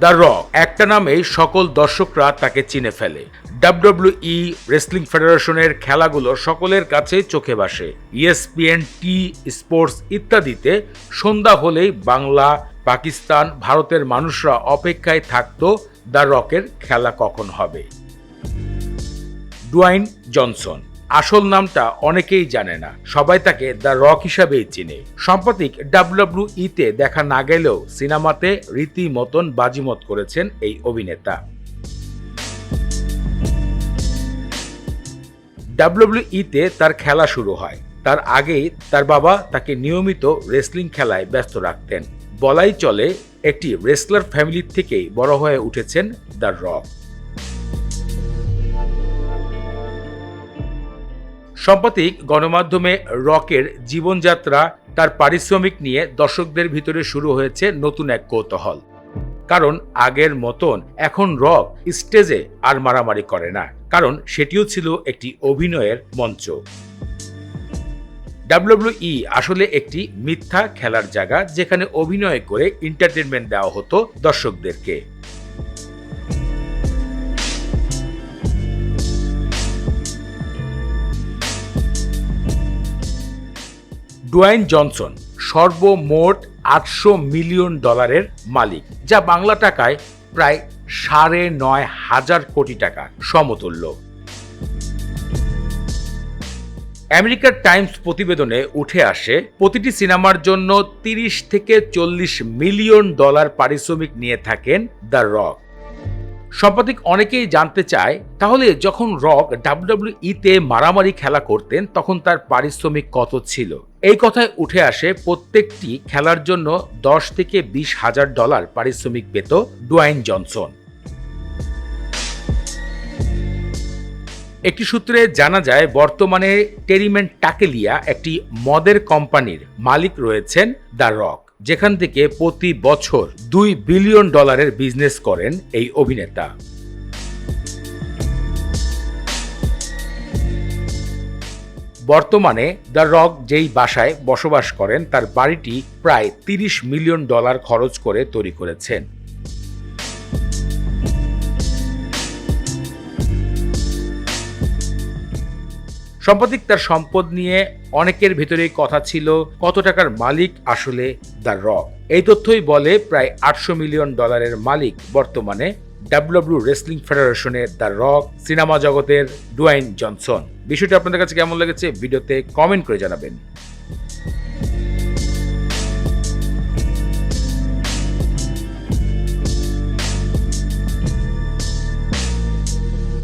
The rock একটা নামেই সকল দর্শকরা তাকে চিনে ফেলে। ডাব্লিউডাব্লিউই রেসলিং ফেডারেশনের খেলাগুলো সকলের কাছে চোখে ভাসে। ইএসপিএন টি স্পোর্টস ইত্যাদিতে সন্ধ্যা হলেই বাংলা, পাকিস্তান, ভারতের মানুষরা অপেক্ষায় থাকতো দ্য রকের খেলা কখন হবে। ডুয়াইন জনসন আসল নামটা অনেকেই জানে না, সবাই তাকে দ্য রক হিসাবেই চিনে। সাম্প্রতিক ডাব্লিউডাব্লিউইতে দেখা না গেলেও সিনেমাতে রীতিমতন বাজিমত করেছেন এই অভিনেতা। ডাব্লিউডাব্লিউইতে তার খেলা শুরু হয়, তার আগেই তার বাবা তাকে নিয়মিত রেসলিং খেলায় ব্যস্ত রাখতেন। বলাই চলে একটি রেসলার ফ্যামিলির থেকেই বড় হয়ে উঠেছেন দ্য রক। সাম্প্রতিক গণমাধ্যমে রকের জীবনযাত্রা, তার পারিশ্রমিক নিয়ে দর্শকদের ভিতরে শুরু হয়েছে নতুন এক কৌতূহল। কারণ আগের মতন এখন রক স্টেজে আর মারামারি করে না, কারণ সেটিও ছিল একটি অভিনয়ের মঞ্চ। ডাব্লিউডাব্লিউই আসলে একটি মিথ্যা খেলার জায়গা, যেখানে অভিনয় করে এন্টারটেনমেন্ট দেওয়া হতো দর্শকদেরকে। ডুয়াইন জনসন সর্বমোট $800 মিলিয়ন মালিক, যা বাংলা টাকায় প্রায় 9,500 কোটি টাকা সমতুল্য। আমেরিকার টাইমস প্রতিবেদনে উঠে আসে প্রতিটি সিনেমার জন্য $30 থেকে $40 মিলিয়ন পারিশ্রমিক নিয়ে থাকেন দ্য রক। সাম্প্রতিক অনেকেই জানতে চায়, তাহলে যখন রক ডাব্লিউডাব্লিউইতে মারামারি খেলা করতেন তখন তার পারিশ্রমিক কত ছিল? এই কথায় উঠে আসে প্রত্যেকটি খেলার জন্য $10 থেকে $20,000 পারিশ্রমিক পেত ডুয়াইন জনসন। একটি সূত্রে জানা যায় বর্তমানে টেরিমেন টাকেলিয়া একটি মদের কোম্পানির মালিক রয়েছেন দ্য রক, যেখান থেকে প্রতি বছর $2 বিলিয়ন বিজনেস করেন এই অভিনেতা। বর্তমানে দ্য রক যেই বাসায় বসবাস করেন তার বাড়িটি প্রায় $30 মিলিয়ন খরচ করে তৈরি করেছেন। সাম্প্রতিক তার সম্পদ নিয়ে অনেকের ভেতরেই কথা ছিল, কত টাকার মালিক আসলে দ্য রক। এই তথ্যই বলে প্রায় $800 মিলিয়ন মালিক বর্তমানে ডাব্লিউডাব্লিউ রেসলিং ফেডারেশনের দ্য রক, সিনেমা জগতের ডুয়াইন জনসন। বিষয়টি আপনাদের কাছে কেমন লেগেছে ভিডিওতে কমেন্ট করে জানাবেন।